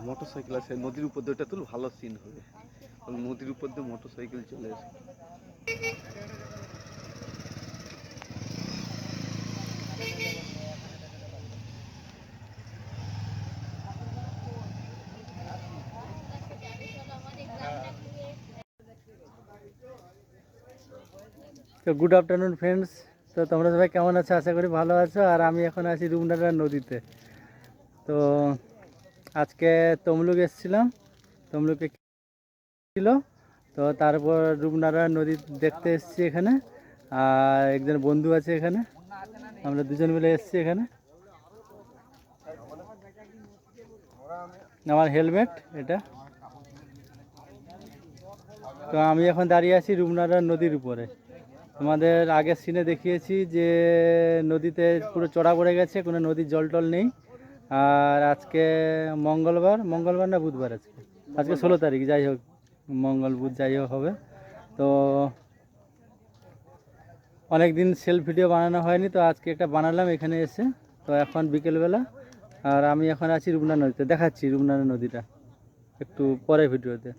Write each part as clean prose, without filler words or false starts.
Motor cycle আছে নদীর উপর দিয়ে, ওটা তো ভালো সিন হবে। নদীর উপর দিয়ে মোটর সাইকেল চলে আসে। তো গুড আফটারনুন ফ্রেন্ডস। তো তোমরা সবাই কেমন আছো? আশা করি ভালো আছো। আর আমি এখন আছি রূপনারায়ণ নদীতে। তো আজকে তমলুক এসেছিলাম, তমলুকে ছিল। তো তারপর রূপনারায়ণ নদী দেখতে এসেছি এখানে। আর একজন বন্ধু আছে এখানে, আমরা দুজন মিলে এসেছি এখানে। আমার হেলমেট এটা। তো আমি এখন দাঁড়িয়ে আছি রূপনারায়ণ নদীর উপরে। তোমাদের আগের সিনে দেখিয়েছি যে নদীতে পুরো চড়া পড়ে গেছে, কোনো নদীর জল টল নেই। আর আজকে মঙ্গলবার না বুধবার? আজকে 16 তারিখ, যাই হোক মঙ্গল বুধ যাই হোক হবে। তো অনেক দিন সেলফ ভিডিও বানানো হয়নি, তো আজকে একটা বানালাম এখানে এসে। তো এখন বিকেলবেলা, আর আমি এখন আছি রূপনারায়ণ নদীতে, দেখাচ্ছি রূপনারায়ণ নদীটা একটু পরে ভিডিওতে।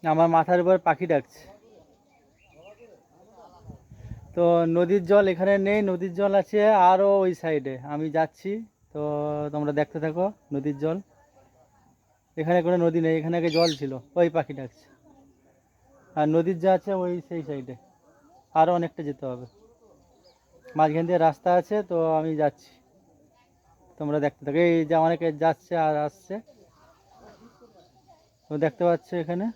আমার মাথার উপর পাখি ডাকছে। তো নদীর জল এখানে নেই, নদীর জল আছে আরও ওই সাইডে, আমি যাচ্ছি। তো তোমরা দেখতে থাকো নদীর জল। এখানে কোনো নদী নেই, এখানে আগে জল ছিল, ওই পাখি ডাকছে। আর নদীর যা আছে ওই সেই সাইডে, আরও অনেকটা যেতে হবে। মাঝখান দিয়ে রাস্তা আছে, তো আমি যাচ্ছি, তোমরা দেখতে থাকো। এই যে অনেকে যাচ্ছে আর আসছে, তো দেখতে পাচ্ছ এখানে।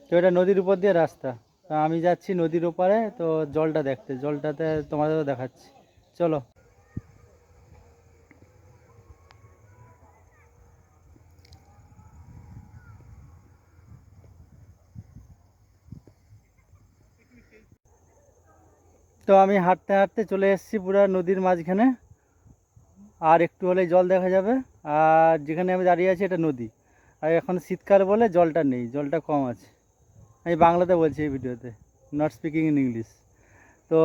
তো এটা নদীর উপর দিয়ে রাস্তা, তো আমি যাচ্ছি নদীর ওপারে। তো জলটা দেখতে, জলটাতে তোমাদেরও দেখাচ্ছি, চলো। তো আমি হাঁটতে হাঁটতে চলে এসেছি পুরো নদীর মাঝখানে। আর একটু হলেই জল দেখা যাবে। আর যেখানে আমি দাঁড়িয়ে আছি এটা নদী। আর এখন শীতকাল বলে জলটা নেই, জলটা কম আছে। আমি বাংলাতে বলছি এই ভিডিওতে, নট স্পিকিং ইন ইংলিশ। তো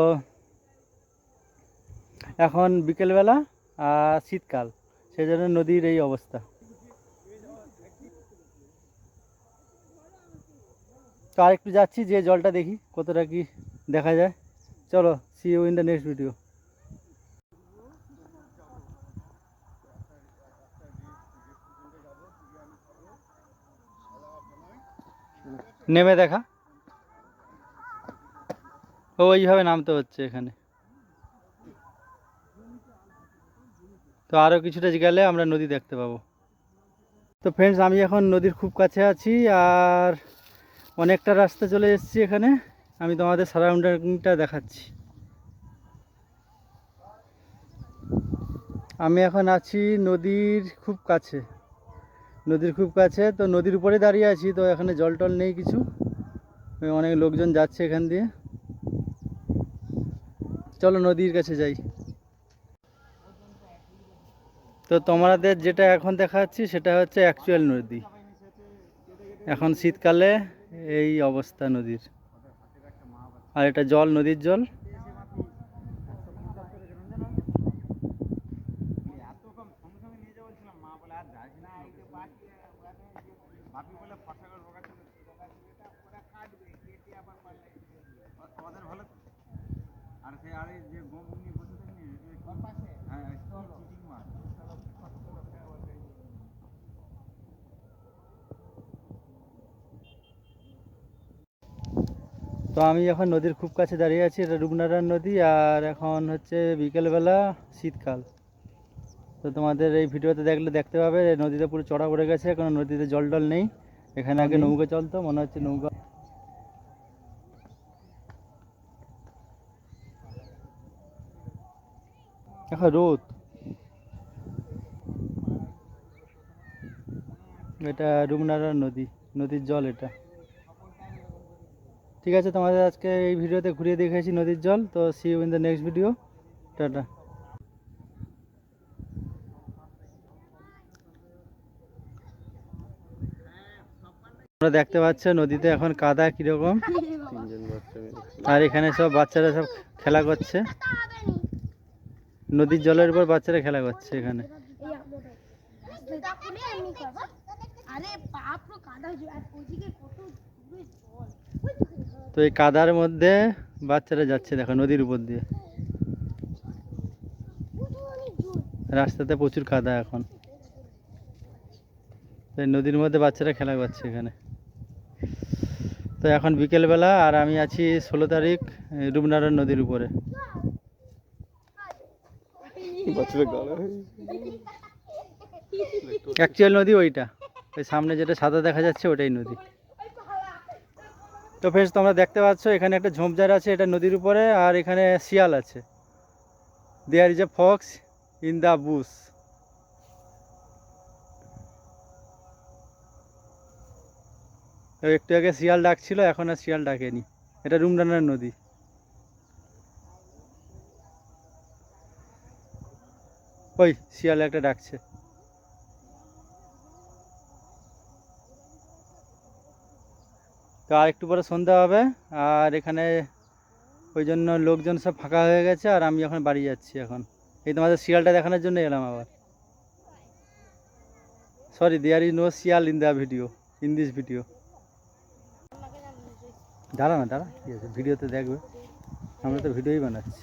এখন বিকেলবেলা আর শীতকাল, সেই জন্য নদীর এই অবস্থা। তো আর একটু যাচ্ছি, যে জলটা দেখি কতটা কি দেখা যায়। চলো, see you in the next video. নেমে দেখা, ওইভাবে নামতে হচ্ছে এখানে। তো আরও কিছুটা গেলে আমরা নদী দেখতে পাবো। তো ফ্রেন্ডস, আমি এখন নদীর খুব কাছে আছি, আর অনেকটা রাস্তা চলে এসেছি এখানে। আমি তোমাদের সারাউন্ডিংটা দেখাচ্ছি। আমি এখন আছি নদীর খুব কাছে, নদীর খুব কাছে। তো নদীর উপরে দাঁড়িয়ে আছি, তো এখানে জল টল নেই কিছু, অনেক লোকজন যাচ্ছে এখান দিয়ে। চলো নদীর কাছে যাই। তো তোমাদের যেটা এখন দেখাচ্ছি সেটা হচ্ছে অ্যাকচুয়াল নদী। এখন শীতকালে এই অবস্থা নদীর। আর এটা জল, নদীর জল। তো আমি এখন নদীর খুব কাছে দাঁড়িয়ে আছি, এটা রূপনারায়ণ নদী। আর এখন হচ্ছে বিকেলবেলা, শীতকাল। তো তোমাদের এই ভিডিওতে দেখলে দেখতে পাবে নদীতে পুরো চড়া পড়ে গেছে, কোনো নদীতে জল টল নেই। এখানে আগে নৌকা চলতো, মনে হচ্ছে নৌকা। এখন রোদ। এটা রূপনারায়ণ নদী, নদীর জল এটা। ঠিক আছে, তোমাদের আজকে এই ভিডিওতে ঘুরিয়ে দেখিয়েছি নদীর জল। তো see you in the next video. টাটা। তোমরা দেখতে পাচ্ছ নদীতে এখন কাদা কিরকম, আর এখানে সব বাচ্চারা সব খেলা করছে। নদীর জলের উপর বাচ্চারা খেলা করছে এখানে। তো এই কাদার মধ্যে বাচ্চারা যাচ্ছে, দেখো নদীর উপর দিয়ে। রাস্তাতে প্রচুর কাদা এখন। তো এই নদীর মধ্যে বাচ্চারা খেলা করছে এখানে। তো এখন বিকেলবেলা, আর আমি আছি 16 তারিখ রূপনারায়ণ নদীর উপরে। অ্যাকচুয়াল নদী ওইটা, ওই সামনে যেটা সাদা দেখা যাচ্ছে ওটাই নদী। তো ফ্রেন্ডস, তোমরা দেখতে পাচ্ছ এখানে একটা ঝোপঝাড় আছে, এটা নদীর উপরে, আর এখানে শিয়াল আছে। There is a fox in the bush. একটু আগে শিয়াল ডাকছিল, এখন আর শিয়াল ডাকেনি। এটা রূপনারায়ণ নদী। ওই শিয়াল একটা ডাকছে। তো আর একটু পরে সন্ধ্যা হবে, আর এখানে ওই জন্য লোকজন সব ফাঁকা হয়ে গেছে, আর আমি এখন বাড়ি যাচ্ছি। এখন এই তোমাদের শিয়ালটা দেখানোর জন্য এলাম আবার। সরি, দেয়ার ইজ নো শিয়াল in the video, in this video. দাঁড়া না, দাঁড়া, ঠিক আছে, ভিডিওতে দেখবে। আমরা তো ভিডিওই বানাচ্ছি।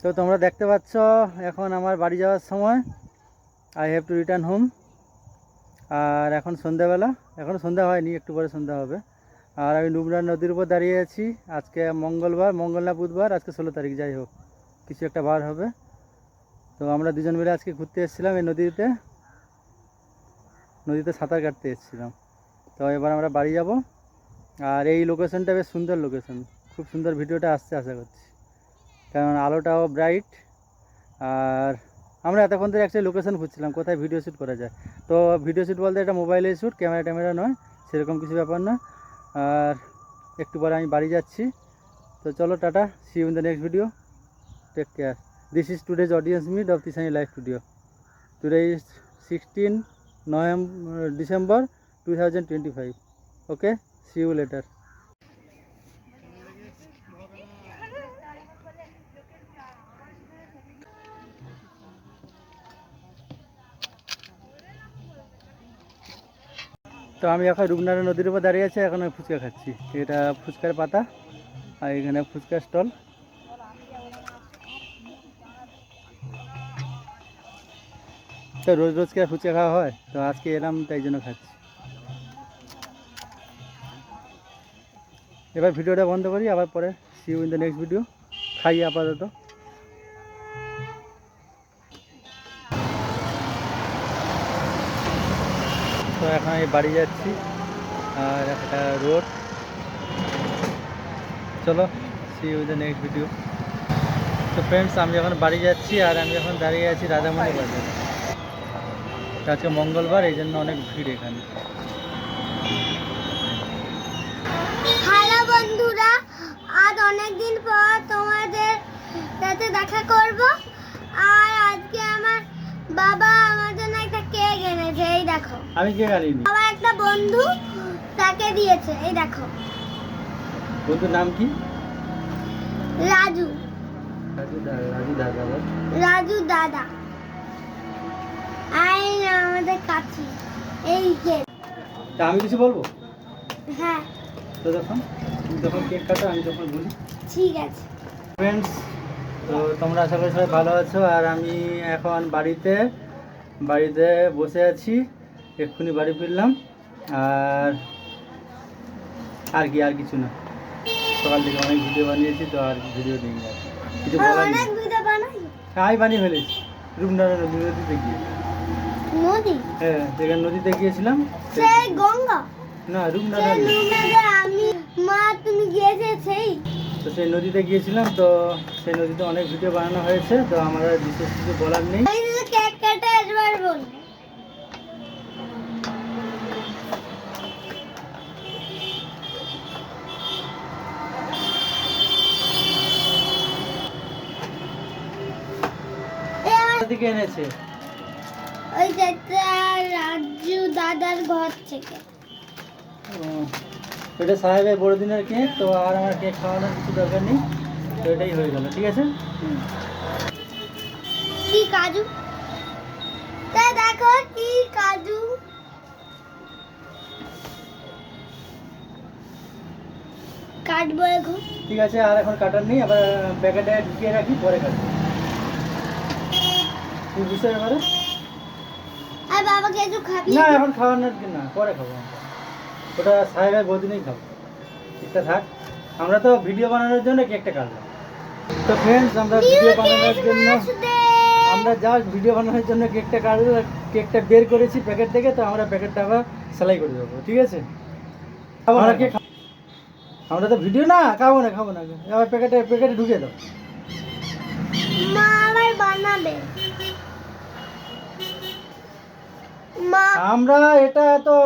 তো তোমরা দেখতে পাচ্ছ এখন আমার বাড়ি যাওয়ার সময়। I have to return home. আর এখন সন্ধ্যাবেলা, এখনও সন্ধ্যা হয়নি, একটু পরে সন্ধ্যা হবে। আর আমি রূপনারায়ণ নদীর উপর দাঁড়িয়ে আছি। আজকে মঙ্গলবার, মঙ্গল না বুধবার, আজকে 16 তারিখ, যাই হোক কিছু একটা বার হবে। তো আমরা দুজন মিলে আজকে ঘুরতে এসেছিলাম এই নদীতে, নদীতে সাঁতার কাটতে এসেছিলাম। তো এবার আমরা বাড়ি যাব। আর এই লোকেশনটা বেশ সুন্দর লোকেশন, খুব সুন্দর ভিডিওটা আসছে আশা করছি, কারণ আলোটাও ব্রাইট। আর আমরা এতক্ষণ ধরে অ্যাকচুয়ালি লোকেশন খুঁজছিলাম কোথায় ভিডিও শ্যুট করা যায়। তো ভিডিও শ্যুট বলতে এটা মোবাইলে শ্যুট, ক্যামেরা ট্যামেরা নয়, সেরকম কিছু ব্যাপার না। আর একটু পরে আমি বাড়ি যাচ্ছি। তো চলো, টাটা, see you in the next video, take care. This is today's audience meet of Tisani Live Studio. Today is 16 December 2025. Okay, see you later. তো আমি এখন রূপনারায়ণ নদীর উপর দাঁড়িয়ে আছি, এখন আমি ফুচকা খাচ্ছি। এটা ফুচকার পাতা, আর এখানে ফুচকা স্টল। তো রোজ রোজ কি আর ফুচকা খাওয়া হয়? তো আজকে এলাম, তাই জন্য খাচ্ছি। এবার ভিডিওটা বন্ধ করি, আবার পরে see you in the next video. খাই আপাতত। তো এখন আমি বাড়ি যাচ্ছি, আর একটা রোড। চলো, see you in the next video. তো ফ্রেন্ডস, আমি এখন বাড়ি যাচ্ছি, আর আমি এখন দাঁড়িয়ে আছি রাজামণি বাজারে। আজকে মঙ্গলবার, এই জন্য অনেক ভিড় এখানে। হ্যালো বন্ধুরা, আজ অনেকদিন পর তোমাদের সাথে দেখা করব। আর আজকে আমার বাবা আমার জন্য একটা কেক এনেছে, এই দেখো। আমি কেক আনিনি, আমার একটা বন্ধু তাকে দিয়েছে, এই দেখো। বন্ধুর নাম কি? রাজু। রাজু দাদা। রাজু দাদা। এই না আমাদের কাছে এই কেক। তা আমি কিছু বলবো? হ্যাঁ, তো তুমি যখন কেক কাটো আমি তখন বলি। ঠিক আছে। ফ্রেন্ডস, তো তোমরা আশা করি সবাই ভালো আছো। আর আমি এখন বাড়িতে বসে আছি, এক্ষুনি বাড়ি ফিরলাম। আর কিছু না, সকাল থেকে অনেক ভিডিও বানিয়েছি, তো আর ভিডিও নেই, আর কিছু বলার নেই। অনেক ভিডিও বানাই। আমি বানিয়ে ফেলেছি রূপনারায়ণ নদীতে গিয়ে। নদী? হ্যাঁ, যেখানে নদীতে গিয়েছিলাম। সেই গঙ্গা না, রূপনারায়ণ। আমি মা তুমি গিয়েছে সেই? তো সেই নদীতে গিয়েছিলাম, তো সেই নদীতে অনেক ভিডিও বানানো হয়েছে, তো আমার আর বিশেষ কিছু বলার নেই। থেকে এনেছে? ওই যেটা রাজু দাদার ঘর থেকে। ও, এটা সাহেবের বড়দিনের কেক, তো আর আমার কেক খাওয়ানোর কিছু দরকার নেই, তো এটাই হয়ে গেল, ঠিক আছে? কি কাজু? তা দেখো কি কাজু। কাটবো এখন। ঠিক আছে, আর এখন কাটার নেই, আবার প্যাকেটে ঢুকিয়ে রাখি, পরে কাটবো। তুই বুঝতে পারে? আর বাবাকে একটু খাবি? না, এখন খাওয়ানোর দিন না, পরে খাবো আমরা। ওটা সাহেবের বদিনেই খাবো, ঠিকঠাক থাক। আমরা তো ভিডিও বানানোর জন্য কেকটা কাটলাম। তো ফ্রেন্ডস, আমরা ভিডিও বানানোর জন্য জাস্ট ভিডিও বানানোর জন্য কেকটা কাটলাম, কেকটা বের করেছি প্যাকেট থেকে, তো আমরা প্যাকেটটা আবার সেলাই করে দেবো, ঠিক আছে? আমরা কেক আমরা তো ভিডিও না খাবো না আবার প্যাকেটে ঢুকিয়ে দাও। মা আবার বানাবে। মা আমরা এটা তো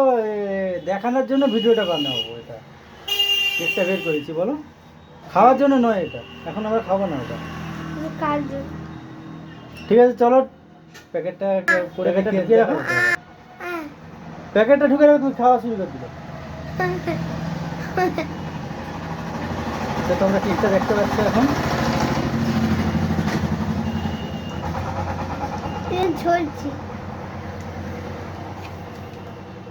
দেখানোর জন্য ভিডিওটা বানাবো, এটা কেকটা বের করেছি, বলো খাওয়ার জন্য নয়, এটা এখন আমরা খাবো না ওটা। কাজু। ঠিক আছে, চলো প্যাকেটটা করে ঢুকিয়ে রাখো। প্যাকেটটা ঢুকে রাখো, তুমি খাওয়া শুরু করে দিলে। তো তোমরা কেকটা দেখতে পাচ্ছ এখন। ঝলছি।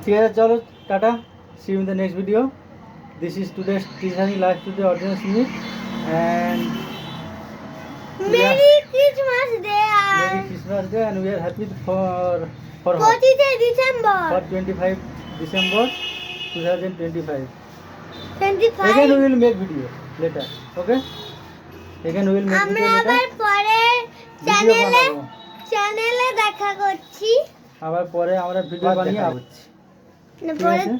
ঠিক আছে, চলো tata, see you in the next video. This is today's Tishani live today audience meet, and merry Christmas day Merry Christmas Day, and we are happy for 25 December 25 December 2025. 25। Again we will make video later, okay? Again we will make আমরা video আবার later. পরে video বানাবো, চ্যানেলে দেখা করছি। আবার পরে আমরা ভিডিও বানিয়ে আছি, না, ঠিক পরে আছে।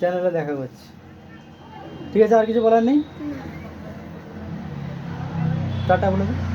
চ্যানেলে দেখা করছি, ঠিক আছে? আর কিছু বলার নেই, টাটা বলে দাও।